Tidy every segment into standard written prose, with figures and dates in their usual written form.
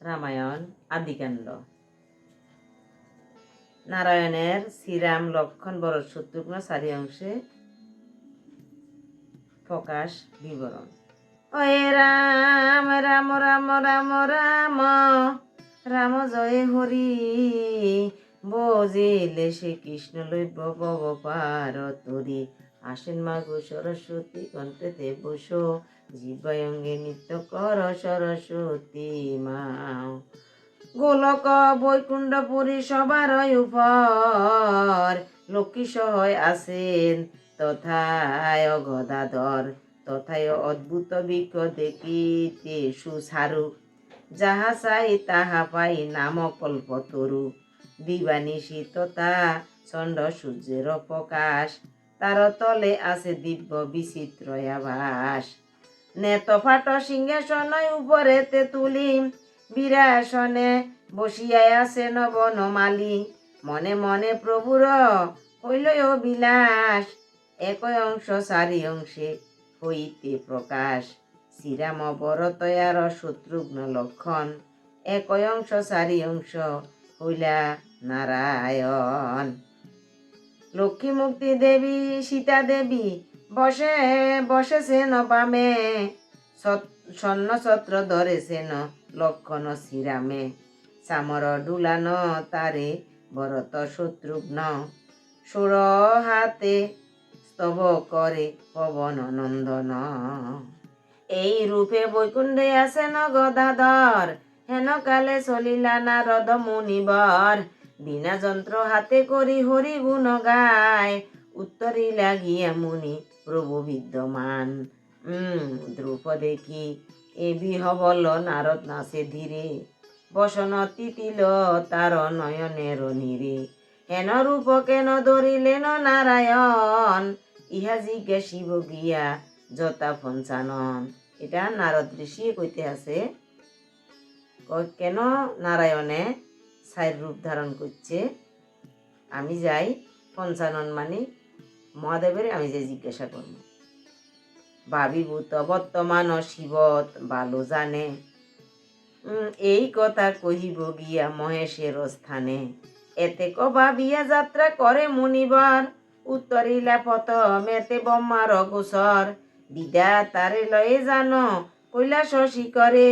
রামায়ণ আদিকাণ্ড। নারায়ণের শ্রীরাম লক্ষণ ভরত শত্রুঘ্ন চারি অংশে প্রকাশ বিবরণ। ওয়ে রাম রাম রাম রাম রাম রাম জয় হরি, বজিলে শ্রী কৃষ্ণ লইব ভব পার তরি। আসেন মাগো সরস্বতী কণ্ঠেতে বসো, জীবায়ঙ্গে নৃত্য কর সরস্বতী মা। গোলক বৈকুণ্ঠপুরী সবার উপর, লক্ষ্মী সহায় আছেন তথায় গদাধর। তথায় অদ্ভুত বিজ্ঞ দেখিতে সুসারু, যাহা চাই তাহা পাই নাম কল্পতরু। দিবানিশি তথা চন্দ্র সূর্যের প্রকাশ, তার তলে আছে দিব্য বিচিত্র আভাস। নেতফাট সিংহাসন উপরেতে তুলি, বিরাসনে বসিয়া আছেন বনমালী। মনে মনে প্রভুর হইল অবিলাস, এক অংশ চারি অংশে হইতে প্রকাশ। শ্রীরাম ভরত আর শত্রুঘ্ন লক্ষণ, এক অংশ চারি অংশ হইলা নারায়ণ। লক্ষ্মী মুক্তি দেবী সীতা দেবী বসেছেন বামে, স্বর্ণ ছত্র ধরেছেন লক্ষণ শ্রীরামে। চামর ডুলান তারে ভরত শত্রুঘ্ন, সুর হাতে স্তব করে পবন নন্দন। এই রূপে বৈকুণ্ঠে আছেন গদাধর, হেন কালে চলিলা নারদ মুনিবর। বিনা যন্ত্র হাতে করি হরি গুণ গায়, উত্তরি লাগিয়া মুনি প্রভু বিদ্যমান। দ্রুপ দেখি এ বিহবল নারদ নাচে ধীরে, বসন তিতিল তার নয়নের নীরে। হেন রূপ কেন ধরিলেন নারায়ণ, ইহা জিজ্ঞাসিব গিয়া যথা পঞ্চানন। এটা নারদ ঋষি কইতে আছে, কেন নারায়ণে চার রূপ ধারণ করছে। আমি যাই পঞ্চানন মানে মহাদেবের আমি যে জিজ্ঞাসা করব। ভাবিভূত বর্তমান শিবত ভালো জানে, এই কথা কহিব গিয়া মহেশের স্থানে। এতে ভাবিয়া যাত্রা করে মুনিবর, উত্তরিলা প্রথমেতে ব্রহ্মার গোচর। বিদ্যা তারে লয়ে জানো কৈলাস শিখরে,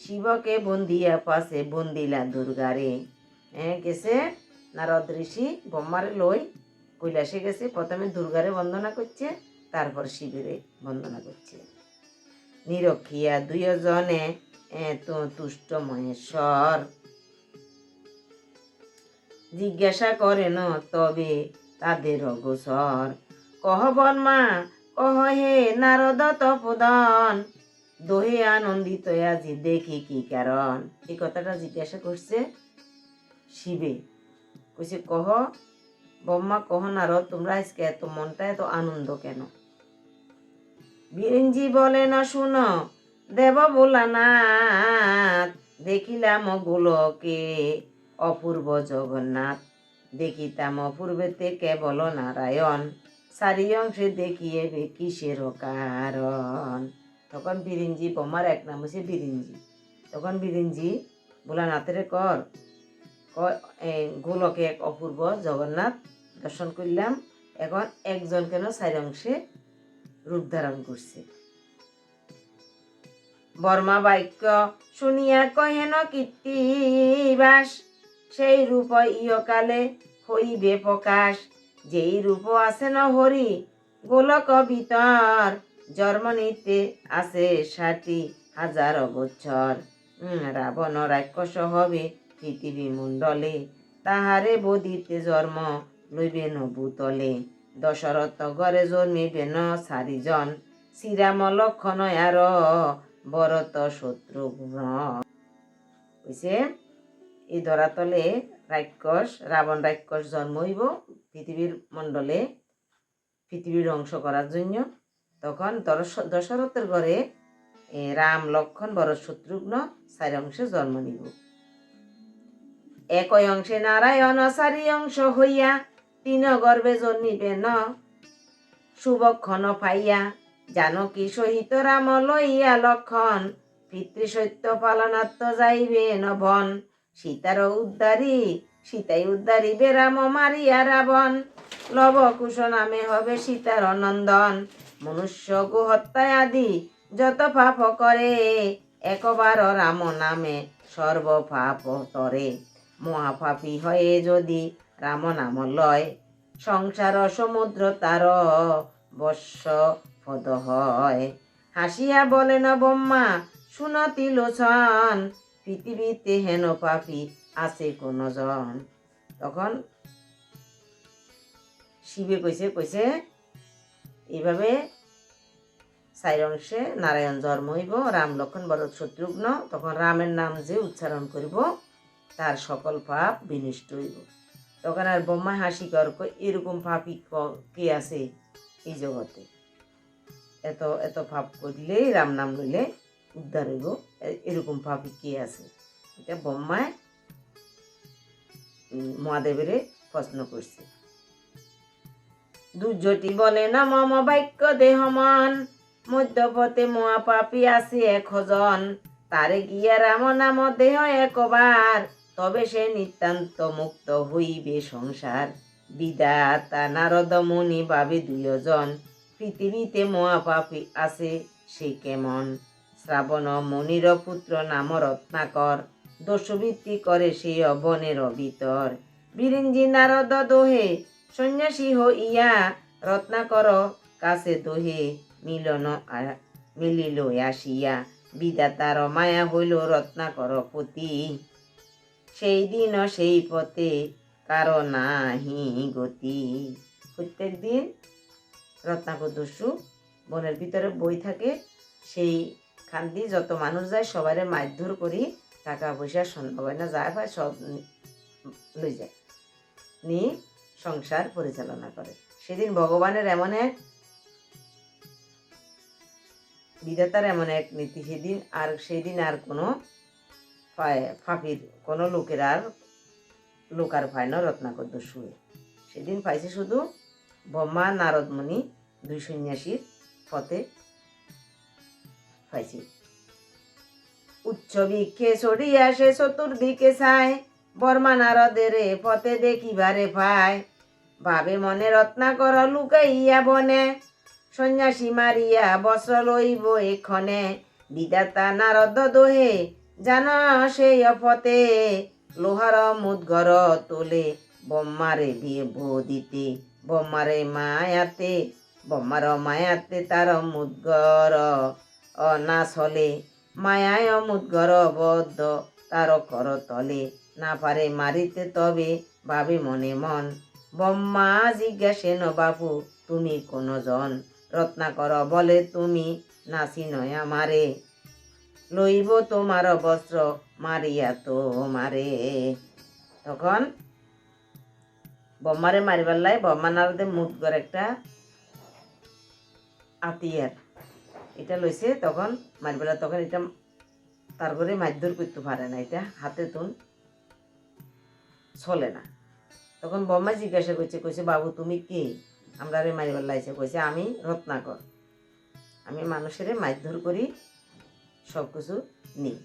শিবকে বন্দিয়া পাশে বন্দিলা দুর্গারে। গেছে নারদ ঋষি ব্রহ্মারে লই কৈলাসে গেছে, প্রথমে দুর্গারে বন্দনা করছে, তারপর শিবের বন্দনা করছে। নিরক্ষিয়া দুইজনে তুষ্ট মহেশ্বর, জিজ্ঞাসা করেন তবে তাদের অগোচর। কহ বর্মা কহ হে নারদ তপোদন, দোহে আনন্দিত আজি দেখি কি কারণ। এই কথাটা জিজ্ঞাসা করছে শিবে, কইছে কহ ব্রহ্মা কহ নারদ, তোমরা আজকে এত মনটা এত আনন্দ কেন? বিরিঞ্জি বলেন শুনো দেব ভোলানাথ, দেখিলাম গোলকে অপূর্ব জগন্নাথ। দেখিতাম অপূর্বেতে কেবল নারায়ণ, চারি অংশে দেখিয়ে কিসের কারণ। তখন বিরিঞ্জি, ব্রহ্মার এক নাম হচ্ছে বিরিঞ্জি, তখন বিরিঞ্জি ভোলানাথের কর গোলকে এক অপূর্ব জগন্নাথ দর্শন করলাম, এখন একজন কেন চারি অংশে রূপ ধারণ করছে। বর্মা বাক্য শুনিয়া কহেন কীর্তিবাস, সেই রূপ ইহকালে হইবে প্রকাশ। যেই রূপ আছেন হরি গোলক ভিতর, জন্ম নিতে আছে 60,000 বছর। রাবণ রাক্ষস হবে পৃথিবী মণ্ডলে, তাহারে বদিতে জন্ম লইবেন ভূতলে। দশরথ ঘরে জন্মিবেন চারিজন, শ্রীরাম লক্ষণ আর ভরত শত্রুঘ্ন। হইছে এই ধরাতলে রাক্ষস রাবণ রাক্ষস জন্ম হইব পৃথিবীর মণ্ডলে, পৃথিবীর ধ্বংস করার জন্য। তখন দশরথের ঘরে রাম লক্ষণ ভরত শত্রুঘ্ন চারি অংশে জন্ম নিব। এক অংশে নারায়ণ চারি অংশ হইয়া, তিন গর্ভে জন্মিবেন শুভক্ষণ পাইয়া। জানকী সহিত রাম লইয়া লক্ষণ, পিতৃসত্য পালনাত্ম যাইবে নবন, সীতার সীতাই উদ্ধারিবে রাম মারিয়া রাবণ। লব কুশ নামে হবে সীতার নন্দন, মনুষ্য গো হত্যায় আদি যত পাপ করে, একবার রাম নামে সর্ব পাপ তরে। মহাপাপী হয়ে যদি রাম নাম লয়, সংসার সমুদ্র তার বর্ষ পদ হয়। হাসিয়া বলেন ব্রহ্মা শুনতি লোচন, পৃথিবীতে হেন পাপী আছে কোন জন। তখন শিবে কইছে এইভাবে চার অংশে নারায়ণ জন্ম হইব, রাম লক্ষণ ভরত শত্রুঘ্ন। তখন রামের নাম যে উচ্চারণ করিব তার সকল পাপ বিনষ্ট হইব। তখন আর ব্রহ্মা হাসি কর, এরকম পাপী কে আছে এই জগতে, এত এত পাপ করলেই রাম নাম লইলে উদ্ধার হইব, এরকম পাপী কে আছে? এটা ব্রহ্মায় মহাদেবের প্রশ্ন করছে। দুর্যটি বলে না মম বাক্য দেহমান, মধ্যপথে মহাপাপী আছে 1,000, তারে গিয়া রাম নাম দেহ একবার, তবে সে নিতান্ত মুক্ত হইবে সংসার। বিধাতা নারদ মুনি ভাবে 2 জন, পৃথিবীতে মহাপাপী আছে সে কেমন। শ্রাবণ মুনির পুত্র নাম রত্নাকর, দোষবৃত্তি করে সে বনের ভিতর। বিরিঞ্জি নারদ দোহে সন্ন্যাসী হইয়া, রত্নাকর কাছে দোহে মিলিল আসিয়া। বিধাতার মায়া হইল রত্নাকর পতি, সেই দিন সেই পথে কারো নাহি গতি। প্রত্যেক দিন রত্নাকর দস্যু বনের ভিতরে বই থাকে, সেই খান্দি যত মানুষ যায় সবাই মারধর করি, টাকা পয়সা স্বর্ণ গয়না যা পায় সব লই যায়, নিয়ে সংসার পরিচালনা করে। সেদিন ভগবানের এমন এক বিধাতার এমন এক নীতি, সেদিন আর কোনো ফাঁপির কোনো লোক আর পায় না রত্নাকর দস্যুয়ে। সেদিন পাইছে শুধু ব্রহ্মা নারদ মুনি 2 সন্ন্যাসীর পথে পাইছে। উচ্চ বৃক্ষে চড়িয়া সে চতুর্দিকে চায়, বর্মা নারদের পথে দেখিবারে পায়। ভাবে মনে রত্নাকর লুকাইয়া বনে, সন্ন্যাসী মারিয়া বস্ত্র লইব এক্ষণে। বিধাতা নারদ দোহে জান সেই পথে, লোহার মুদগর তোলে ব্রহ্মারে দিতে। ব্রহ্মার মায়াতে তার মুদগর না চলে, মায়ায় মুদগর বদ্ধ তার কর তলে। না পারে মারিতে তবে ভাবে মনে মন, ব্রহ্মা জিজ্ঞাসেন বাপু তুমি কোন জন। রত্নাকর বলে তুমি নাসি নয় আমারে, লইব তোমার বস্ত্র মারিয়া তোমারে। তখন ব্রহ্মারে মারিবার লাই ব্রহ্মা নারদের মুদগর একটা আতিয়ার এটা লইছে, তখন মারিবেলা তখন এটা তার ঘরে মারধর করতে পারে না, এটা হাতে তুন চলে না। তখন ব্রহ্মা জিজ্ঞাসা কইছে বাবু তুমি কে, আমরা রে মারিবার লাইছে? কইছে আমি রত্নাকর, আমি মানুষের মারধর করি, সব কিছু নিই।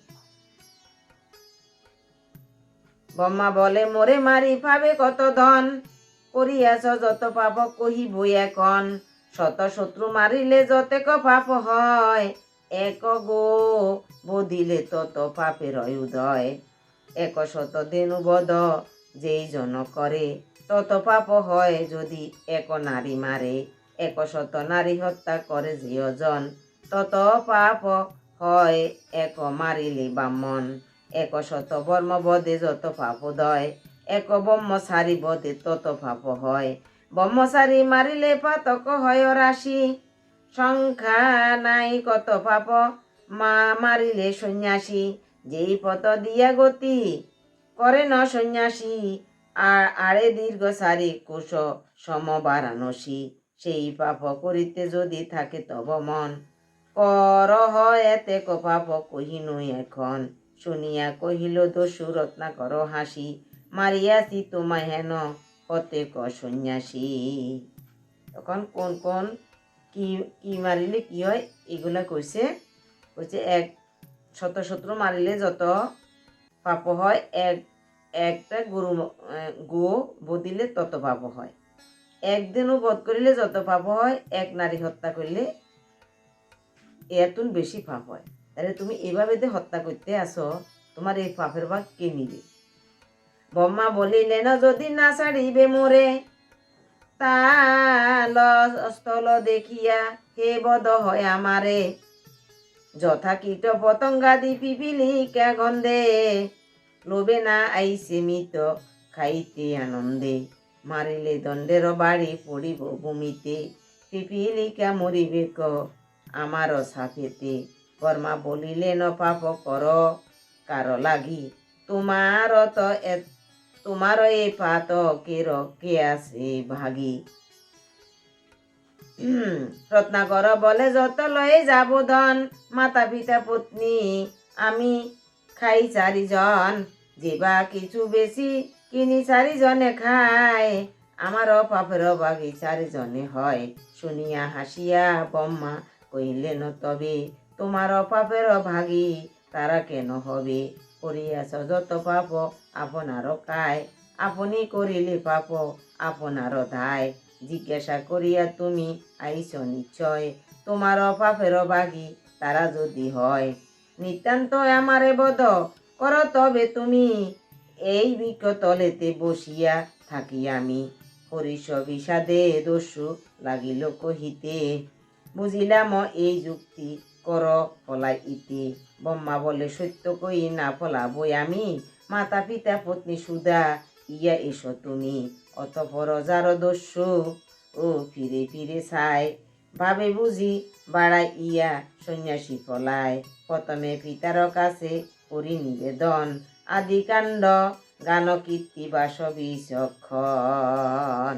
ব্রহ্মা বলে মোরে মারি পাবে কত ধন, করিয়াছ যত পাপ কহিবই এখন। শত শত্রু মারিলে যতেক পাপ হয়, এক গো বদিলে তত পাপের উদয়। 100 দেনুবধ যেই জন করে, তত পাপ হয় যদি 1 নারী মারে। 100 নারী হত্যা করে যে জন, তত পাপ হয় 1 মারিলে ব্রাহ্মণ। 100 ব্রহ্মবধে যত পাপ দয়, 1 ব্রহ্মচারী বধে তত পাপ হয়। ব্রহ্মচারী মারিলে পাতক হয় রাশি, সংখ্যা নাই কত পাপ মারিলে সন্ন্যাসী। যেই পথ দিয়া গতি করে ন সন্ন্যাসী, আড়ে দীর্ঘ সারি কোষ সম বারাণসী। সেই পাপ করিতে যদি থাকে তব মন, কর এতে পাপ কহিনু এখন। শুনিয়া কহিল দস্যু রত্নাকর হাসি, মারিয়াছি তোমায় হেন প্রত্যেক সন্ন্যাসী। তখন কোন কোন কি কি মারিলে কি হয় এগুলা কইছে। এক শত শত্রু মারিলে যত পাপ হয়, একটা গো বদিলে তত পাপ হয়। একদিনও বধ করিলে যত পাপ হয়, এক নারী হত্যা করলে এতুন বেশি পাপ হয়। তাহলে তুমি এভাবে যে হত্যা করতে আসো, তোমার এই পাপের ভাগ কে নিবে? ব্রহ্মা বলিলেন যদি না ছাড়িবে মোরে, তাল স্থল দেখিয়া হে বধ হয় আমারে। যথা কীট পতঙ্গাদি পিপিলিকা গন্ধে, লোভে না আইসে মিত খাইতে আনন্দে। মারিলে দণ্ডের বাড়ি পড়িব ভূমিতে, পিপিলিকা মরিবে ক আমার সাপেতে। বর্মা বলিলেন পাপ কর কার লাগি, তোমার এ পাতকের কে আছে ভাগী। রত্নাকর বলে যত লয়ে যাব ধন, মাতা পিতা পত্নী আমি খাই চারিজন। যেবা কিছু বেশি কিনি চারিজনে খায়, আমারও পাপের বাগি চারিজনে হয়। শুনিয়া হাসিয়া ব্রহ্মা কহিলেন তবে, তোমার পাপের ভাগী তারা কেন হবে? করিয়াছ যত পাপ আপনার কায়, আপনি করিলে পাপ আপনার দায়। জিজ্ঞাসা করিয়া তুমি আইস নিশ্চয়, তোমার পাপের বাগি তারা যদি হয়। নিতান্ত আমারে বধ কর তবে তুমি, এই বৃক্ষ তলেতে বসিয়া থাকি আমি। হরিষ বিষাদে দস্যু লাগিল কহিতে, বুঝিলাম এই যুক্তি কর ফলাইতে। ব্রহ্মা বলে সত্য কই না ফলাবই আমি, মাতা পিতা পত্নী সুধা ইয়া এসো তুমি। অতঃপর যার দস্যু ও ফিরে ফিরে চায়, ভাবে বুঝি বাড়াই ইয়া সন্ন্যাসী ফলায়। প্রথমে পিতার কাছে করি নিবেদন, আদিকাণ্ড গান কীর্তি বাস বিচক্ষণ।